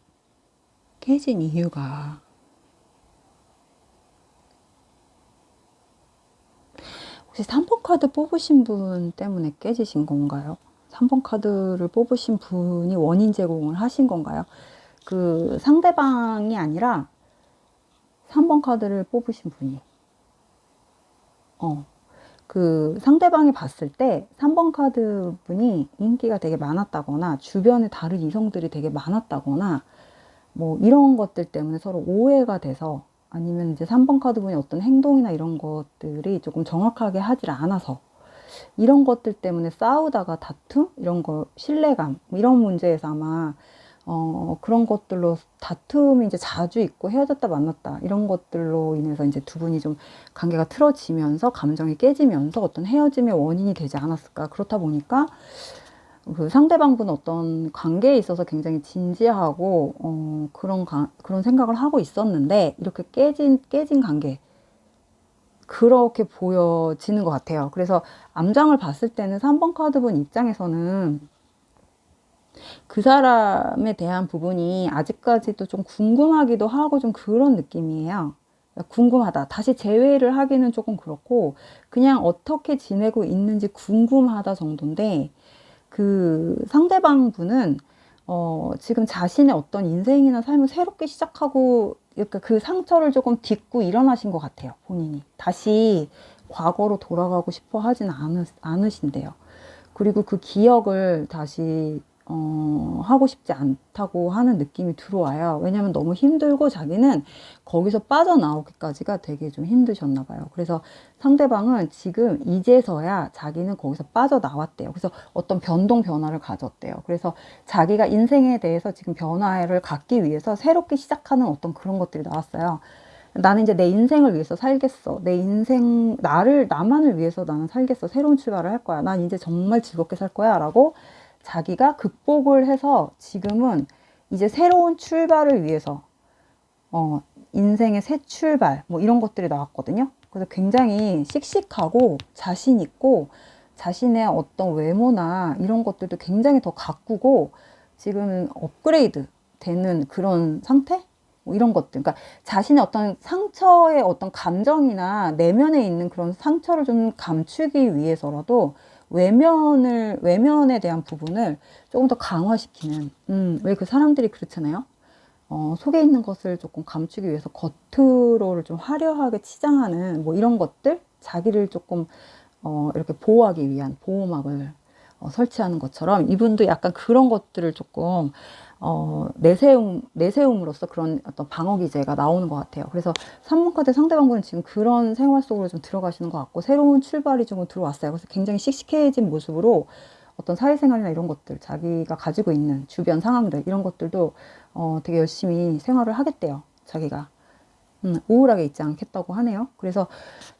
혹시 3번 카드 뽑으신 분 때문에 깨지신 건가요? 3번 카드를 뽑으신 분이 원인 제공을 하신 건가요? 그 상대방이 아니라 3번 카드를 뽑으신 분이. 그 상대방이 봤을 때 3번 카드 분이 인기가 되게 많았다거나 주변에 다른 이성들이 되게 많았다거나 뭐 이런 것들 때문에 서로 오해가 돼서, 아니면 이제 3번 카드 분이 어떤 행동이나 이런 것들이 조금 정확하게 하질 않아서 이런 것들 때문에 싸우다가 다툼? 이런 거, 신뢰감, 이런 문제에서 아마 그런 것들로 다툼이 이제 자주 있고 헤어졌다 만났다 이런 것들로 인해서 이제 두 분이 좀 관계가 틀어지면서 감정이 깨지면서 어떤 헤어짐의 원인이 되지 않았을까. 그렇다 보니까 그 상대방분은 어떤 관계에 있어서 굉장히 진지하고 그런 생각을 하고 있었는데 이렇게 깨진 관계 그렇게 보여지는 것 같아요. 그래서 암장을 봤을 때는 3번 카드분 입장에서는 그 사람에 대한 부분이 아직까지도 좀 궁금하기도 하고 좀 그런 느낌이에요. 궁금하다. 다시 재회를 하기는 조금 그렇고 그냥 어떻게 지내고 있는지 궁금하다 정도인데 그 상대방 분은 지금 자신의 어떤 인생이나 삶을 새롭게 시작하고 그러니까 그 상처를 조금 딛고 일어나신 것 같아요. 본인이 다시 과거로 돌아가고 싶어 하진 않으신데요. 그리고 그 기억을 다시 하고 싶지 않다고 하는 느낌이 들어와요. 왜냐면 너무 힘들고 자기는 거기서 빠져나오기까지가 되게 좀 힘드셨나 봐요. 그래서 상대방은 지금 이제서야 자기는 거기서 빠져나왔대요. 그래서 어떤 변화를 가졌대요. 그래서 자기가 인생에 대해서 지금 변화를 갖기 위해서 새롭게 시작하는 어떤 그런 것들이 나왔어요. 나는 이제 내 인생을 위해서 살겠어. 내 인생, 나만을 위해서 나는 살겠어. 새로운 출발을 할 거야. 난 이제 정말 즐겁게 살 거야. 라고 자기가 극복을 해서 지금은 이제 새로운 출발을 위해서, 인생의 새 출발, 뭐 이런 것들이 나왔거든요. 그래서 굉장히 씩씩하고 자신 있고 자신의 어떤 외모나 이런 것들도 굉장히 더 가꾸고 지금 업그레이드 되는 그런 상태? 뭐 이런 것들. 그러니까 자신의 어떤 상처의 어떤 감정이나 내면에 있는 그런 상처를 좀 감추기 위해서라도 외면에 대한 부분을 조금 더 강화시키는, 왜 그 사람들이 그렇잖아요. 속에 있는 것을 조금 감추기 위해서 겉으로를 좀 화려하게 치장하는 뭐 이런 것들, 자기를 조금, 이렇게 보호하기 위한 보호막을 설치하는 것처럼 이분도 약간 그런 것들을 조금 내세움으로써 그런 어떤 방어 기제가 나오는 것 같아요. 그래서 3번 카드 상대방분은 지금 그런 생활 속으로 좀 들어가시는 것 같고 새로운 출발이 좀 들어왔어요. 그래서 굉장히 씩씩해진 모습으로 어떤 사회생활이나 이런 것들 자기가 가지고 있는 주변 상황들 이런 것들도 되게 열심히 생활을 하겠대요. 자기가 우울하게 있지 않겠다고 하네요. 그래서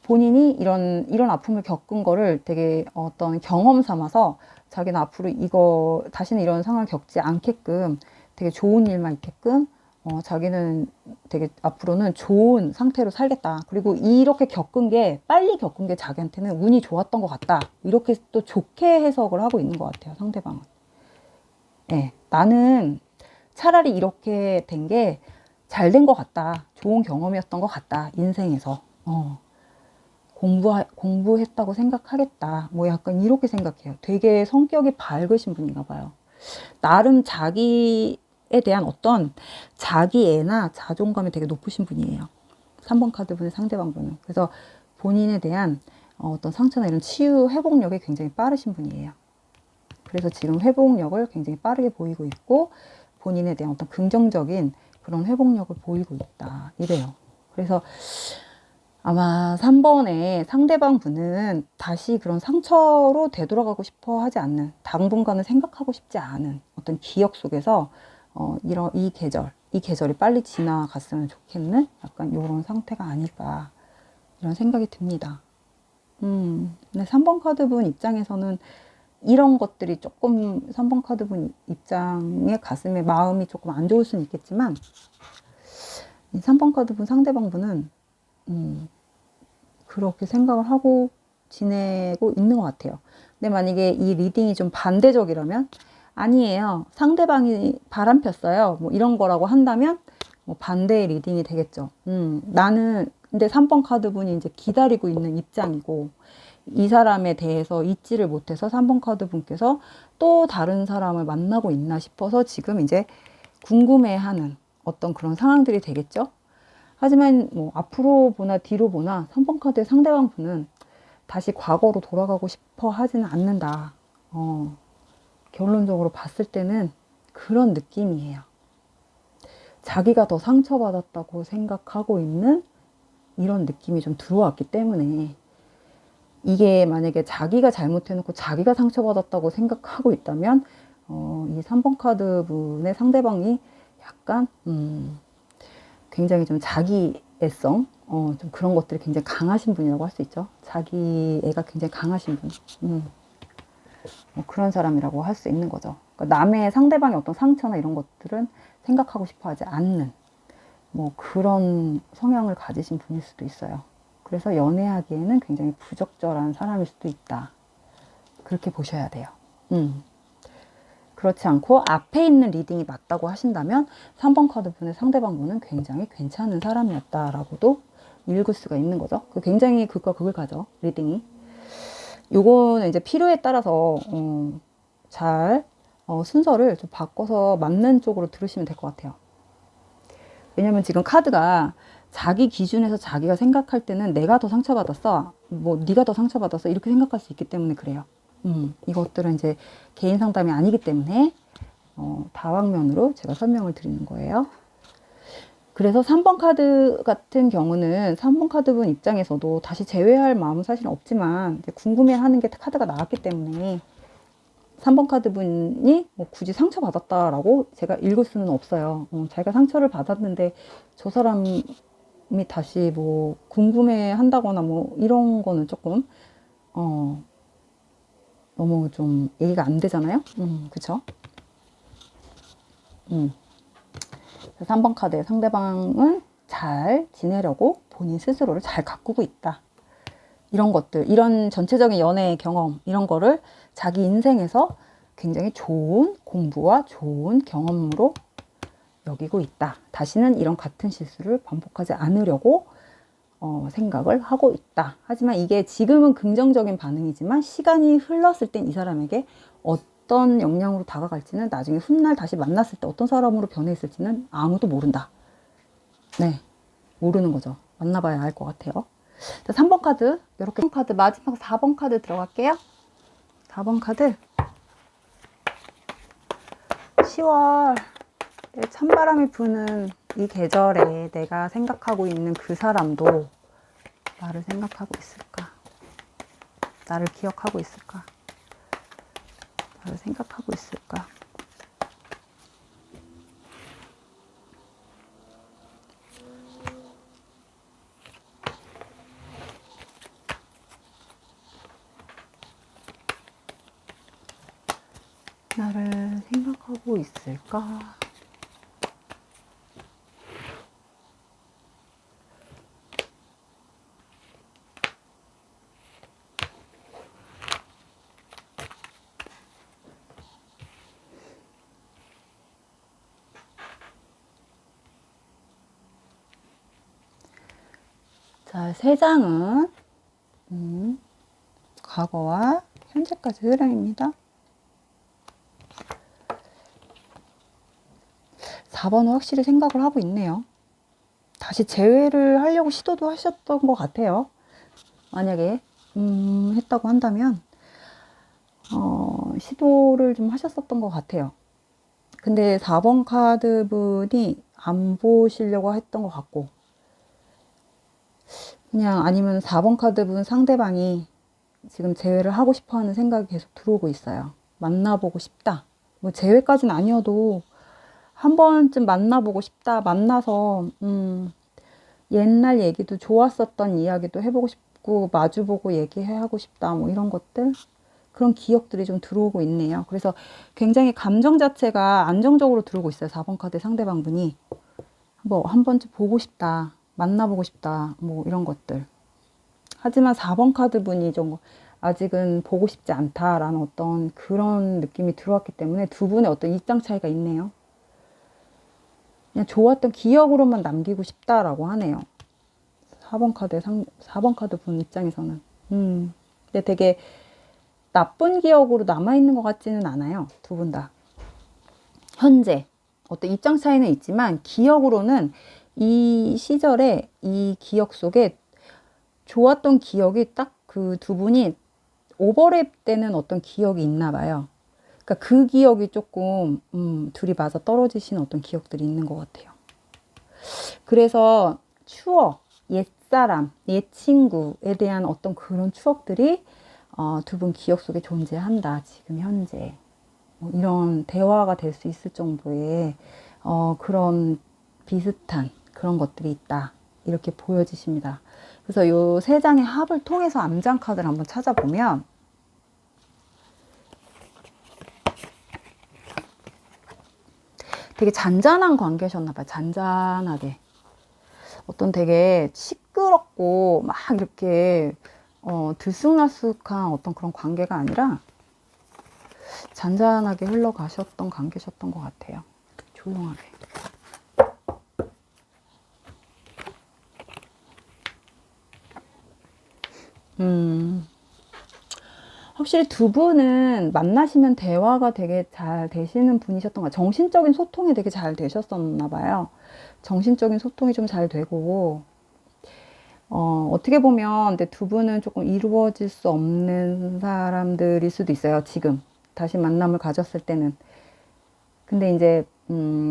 본인이 이런 아픔을 겪은 거를 되게 어떤 경험 삼아서 자기는 앞으로 다시는 이런 상황을 겪지 않게끔 되게 좋은 일만 있게끔, 자기는 되게 앞으로는 좋은 상태로 살겠다. 그리고 이렇게 빨리 겪은 게 자기한테는 운이 좋았던 것 같다. 이렇게 또 좋게 해석을 하고 있는 것 같아요, 상대방은. 네, 나는 차라리 이렇게 된 게 잘 된 것 같다. 좋은 경험이었던 것 같다. 인생에서. 공부했다고 생각하겠다. 뭐 약간 이렇게 생각해요. 되게 성격이 밝으신 분인가 봐요. 나름 자기에 대한 어떤 자기애나 자존감이 되게 높으신 분이에요. 3번 카드 분의 상대방 분은. 그래서 본인에 대한 어떤 상처나 이런 치유 회복력이 굉장히 빠르신 분이에요. 그래서 지금 회복력을 굉장히 빠르게 보이고 있고 본인에 대한 어떤 긍정적인 그런 회복력을 보이고 있다. 이래요. 그래서 아마 3번에 상대방 분은 다시 그런 상처로 되돌아가고 싶어 하지 않는, 당분간은 생각하고 싶지 않은 어떤 기억 속에서 이 계절이 빨리 지나갔으면 좋겠는 약간 이런 상태가 아닐까 이런 생각이 듭니다. 근데 3번 카드 분 입장에서는 이런 것들이 조금 3번 카드 분 입장의 가슴에 마음이 조금 안 좋을 수는 있겠지만 이 3번 카드 분 상대방 분은 그렇게 생각을 하고 지내고 있는 것 같아요. 근데 만약에 이 리딩이 좀 반대적이라면 아니에요. 상대방이 바람 폈어요. 뭐 이런 거라고 한다면 뭐 반대의 리딩이 되겠죠. 근데 3번 카드 분이 이제 기다리고 있는 입장이고 이 사람에 대해서 잊지를 못해서 3번 카드 분께서 또 다른 사람을 만나고 있나 싶어서 지금 이제 궁금해하는 어떤 그런 상황들이 되겠죠. 하지만 뭐 앞으로 보나 뒤로 보나 3번 카드의 상대방 분은 다시 과거로 돌아가고 싶어 하지는 않는다. 결론적으로 봤을 때는 그런 느낌이에요. 자기가 더 상처받았다고 생각하고 있는 이런 느낌이 좀 들어왔기 때문에 이게 만약에 자기가 잘못해놓고 자기가 상처받았다고 생각하고 있다면 이 3번 카드 분의 상대방이 약간, 굉장히 좀 자기애성, 좀 그런 것들이 굉장히 강하신 분이라고 할 수 있죠. 자기애가 굉장히 강하신 분. 뭐 그런 사람이라고 할 수 있는 거죠. 그러니까 남의 상대방의 어떤 상처나 이런 것들은 생각하고 싶어 하지 않는, 뭐 그런 성향을 가지신 분일 수도 있어요. 그래서 연애하기에는 굉장히 부적절한 사람일 수도 있다. 그렇게 보셔야 돼요. 그렇지 않고 앞에 있는 리딩이 맞다고 하신다면 3번 카드 분의 상대방 분은 굉장히 괜찮은 사람이었다라고도 읽을 수가 있는 거죠. 굉장히 극과 극을 가죠, 리딩이. 요거는 이제 필요에 따라서 잘 순서를 좀 바꿔서 맞는 쪽으로 들으시면 될 것 같아요. 왜냐면 지금 카드가 자기 기준에서 자기가 생각할 때는 내가 더 상처받았어, 뭐 네가 더 상처받았어 이렇게 생각할 수 있기 때문에 그래요. 이것들은 이제 개인 상담이 아니기 때문에 다방면으로 제가 설명을 드리는 거예요. 그래서 3번 카드 같은 경우는 3번 카드 분 입장에서도 다시 재회할 마음은 사실은 없지만 이제 궁금해하는 게 카드가 나왔기 때문에 3번 카드 분이 뭐 굳이 상처받았다라고 제가 읽을 수는 없어요. 자기가 상처를 받았는데 저 사람이 다시 뭐 궁금해 한다거나 뭐 이런 거는 조금 너무 좀 얘기가 안 되잖아요. 그쵸? 3번 카드의 상대방은 잘 지내려고 본인 스스로를 잘 가꾸고 있다. 이런 것들, 이런 전체적인 연애 경험, 이런 거를 자기 인생에서 굉장히 좋은 공부와 좋은 경험으로 여기고 있다. 다시는 이런 같은 실수를 반복하지 않으려고 생각을 하고 있다. 하지만 이게 지금은 긍정적인 반응이지만 시간이 흘렀을 땐 이 사람에게 어떤 역량으로 다가갈지는 나중에 훗날 다시 만났을 때 어떤 사람으로 변해 있을지는 아무도 모른다. 네, 모르는 거죠. 만나봐야 알 것 같아요. 자, 3번 카드, 이렇게 카드 마지막 4번 카드 들어갈게요. 4번 카드 10월 찬바람이 부는 이 계절에 내가 생각하고 있는 그 사람도 나를 생각하고 있을까? 나를 기억하고 있을까? 나를 생각하고 있을까? 나를 생각하고 있을까? 자, 세 장은 과거와 현재까지 흐름입니다. 4번은 확실히 생각을 하고 있네요. 다시 재회를 하려고 시도도 하셨던 것 같아요. 만약에 했다고 한다면 시도를 좀 하셨었던 것 같아요. 근데 4번 카드 분이 안 보시려고 했던 것 같고, 그냥 아니면 4번 카드 분 상대방이 지금 재회를 하고 싶어 하는 생각이 계속 들어오고 있어요. 만나보고 싶다. 뭐 재회까지는 아니어도 한 번쯤 만나보고 싶다. 만나서 옛날 얘기도 좋았었던 이야기도 해보고 싶고 마주보고 얘기하고 싶다. 뭐 이런 것들, 그런 기억들이 좀 들어오고 있네요. 그래서 굉장히 감정 자체가 안정적으로 들어오고 있어요. 4번 카드 상대방 분이 뭐 한 번쯤 보고 싶다. 만나보고 싶다. 뭐 이런 것들. 하지만 4번 카드 분이 좀 아직은 보고 싶지 않다라는 어떤 그런 느낌이 들어왔기 때문에 두 분의 어떤 입장 차이가 있네요. 그냥 좋았던 기억으로만 남기고 싶다라고 하네요. 4번 카드 분 입장에서는. 근데 되게 나쁜 기억으로 남아있는 것 같지는 않아요. 두 분 다. 현재. 어떤 입장 차이는 있지만 기억으로는 이 시절에 이 기억 속에 좋았던 기억이 딱 그 두 분이 오버랩 되는 어떤 기억이 있나 봐요. 그러니까 그 기억이 조금 둘이 맞아 떨어지시는 어떤 기억들이 있는 것 같아요. 그래서 추억, 옛사람, 옛 친구에 대한 어떤 그런 추억들이 두 분 기억 속에 존재한다. 지금 현재. 뭐 이런 대화가 될 수 있을 정도의 그런 비슷한 그런 것들이 있다. 이렇게 보여지십니다. 그래서 요 세 장의 합을 통해서 암장 카드를 한번 찾아보면 되게 잔잔한 관계셨나 봐요. 잔잔하게. 어떤 되게 시끄럽고 막 이렇게 들쑥날쑥한 어떤 그런 관계가 아니라 잔잔하게 흘러가셨던 관계셨던 것 같아요. 조용하게. 확실히 두 분은 만나시면 대화가 되게 잘 되시는 분이셨던 것 같아요. 정신적인 소통이 되게 잘 되셨었나 봐요. 정신적인 소통이 좀 잘 되고, 어떻게 보면 근데 두 분은 조금 이루어질 수 없는 사람들일 수도 있어요. 지금 다시 만남을 가졌을 때는. 근데 이제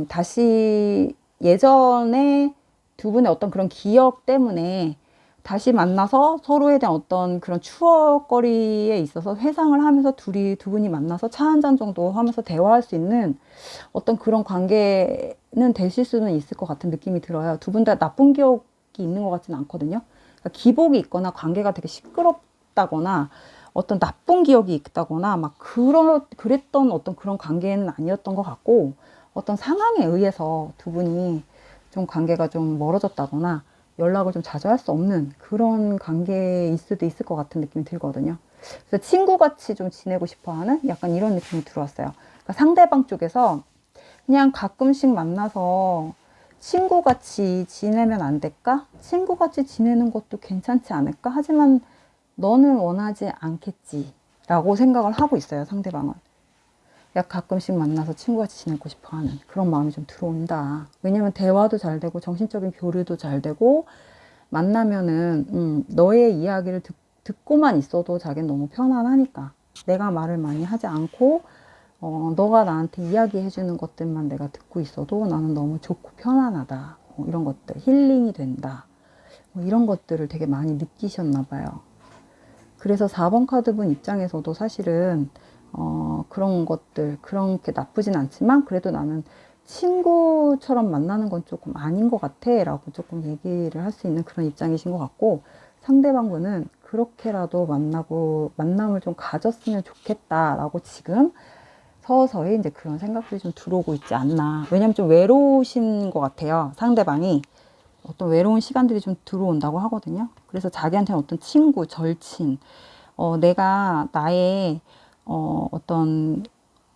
다시 예전에 두 분의 어떤 그런 기억 때문에 다시 만나서 서로에 대한 어떤 그런 추억거리에 있어서 회상을 하면서 두 분이 만나서 차 한 잔 정도 하면서 대화할 수 있는 어떤 그런 관계는 되실 수는 있을 것 같은 느낌이 들어요. 두 분 다 나쁜 기억이 있는 것 같지는 않거든요. 그러니까 기복이 있거나 관계가 되게 시끄럽다거나 어떤 나쁜 기억이 있다거나 막 그랬던 어떤 그런 관계는 아니었던 것 같고, 어떤 상황에 의해서 두 분이 좀 관계가 좀 멀어졌다거나 연락을 좀 자주 할 수 없는 그런 관계일 수도 있을 것 같은 느낌이 들거든요. 그래서 친구같이 좀 지내고 싶어 하는 약간 이런 느낌이 들어왔어요. 그러니까 상대방 쪽에서 그냥 가끔씩 만나서 친구같이 지내면 안 될까? 친구같이 지내는 것도 괜찮지 않을까? 하지만 너는 원하지 않겠지 라고 생각을 하고 있어요, 상대방은. 약 가끔씩 만나서 친구같이 지내고 싶어 하는 그런 마음이 좀 들어온다. 왜냐면 대화도 잘 되고 정신적인 교류도 잘 되고, 만나면은 너의 이야기를 듣고만 있어도 자기는 너무 편안하니까, 내가 말을 많이 하지 않고 너가 나한테 이야기해 주는 것들만 내가 듣고 있어도 나는 너무 좋고 편안하다. 뭐 이런 것들, 힐링이 된다. 뭐 이런 것들을 되게 많이 느끼셨나 봐요. 그래서 4번 카드분 입장에서도 사실은 그런 것들, 그렇게 나쁘진 않지만 그래도 나는 친구처럼 만나는 건 조금 아닌 것 같아 라고 조금 얘기를 할 수 있는 그런 입장이신 것 같고, 상대방분은 그렇게라도 만남을 좀 가졌으면 좋겠다 라고 지금 서서히 이제 그런 생각들이 좀 들어오고 있지 않나. 왜냐면 좀 외로우신 것 같아요. 상대방이 어떤 외로운 시간들이 좀 들어온다고 하거든요. 그래서 자기한테는 어떤 친구, 절친, 내가 나의 어떤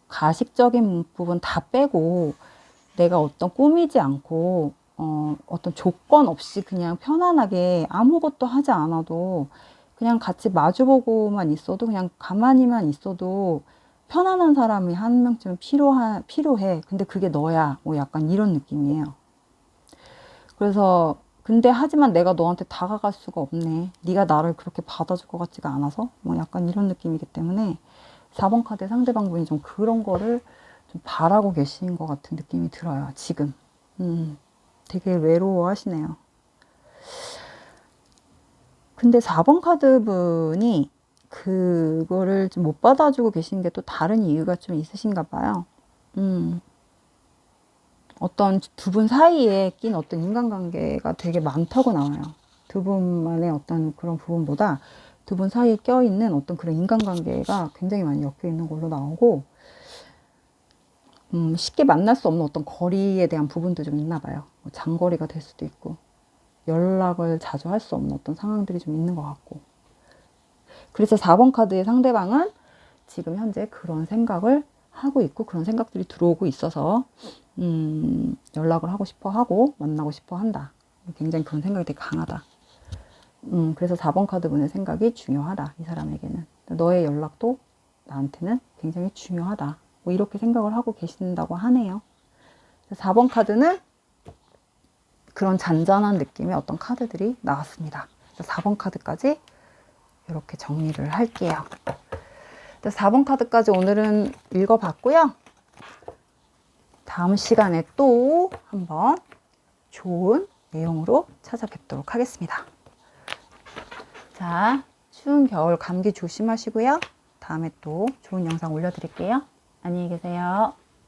가식적인 부분 다 빼고 내가 어떤 꾸미지 않고 어떤 조건 없이 그냥 편안하게 아무것도 하지 않아도 그냥 같이 마주보고만 있어도, 그냥 가만히만 있어도 편안한 사람이 한 명쯤은 필요해. 근데 그게 너야. 뭐 약간 이런 느낌이에요. 그래서 근데 하지만 내가 너한테 다가갈 수가 없네. 네가 나를 그렇게 받아줄 것 같지가 않아서 뭐 약간 이런 느낌이기 때문에 4번 카드의 상대방분이 좀 그런 거를 좀 바라고 계신 것 같은 느낌이 들어요. 지금. 되게 외로워하시네요. 근데 4번 카드 분이 그거를 좀 못 받아주고 계신 게 또 다른 이유가 좀 있으신가 봐요. 어떤 두 분 사이에 낀 어떤 인간관계가 되게 많다고 나와요. 두 분만의 어떤 그런 부분보다 두 분 사이에 껴있는 어떤 그런 인간관계가 굉장히 많이 엮여 있는 걸로 나오고, 쉽게 만날 수 없는 어떤 거리에 대한 부분도 좀 있나 봐요. 뭐 장거리가 될 수도 있고, 연락을 자주 할 수 없는 어떤 상황들이 좀 있는 것 같고. 그래서 4번 카드의 상대방은 지금 현재 그런 생각을 하고 있고, 그런 생각들이 들어오고 있어서 연락을 하고 싶어 하고 만나고 싶어 한다. 굉장히 그런 생각이 되게 강하다. 그래서 4번 카드 분의 생각이 중요하다. 이 사람에게는. 너의 연락도 나한테는 굉장히 중요하다. 뭐 이렇게 생각을 하고 계신다고 하네요. 4번 카드는 그런 잔잔한 느낌의 어떤 카드들이 나왔습니다. 4번 카드까지 이렇게 정리를 할게요. 4번 카드까지 오늘은 읽어봤고요. 다음 시간에 또 한번 좋은 내용으로 찾아뵙도록 하겠습니다. 자, 추운 겨울 감기 조심하시고요. 다음에 또 좋은 영상 올려드릴게요. 안녕히 계세요.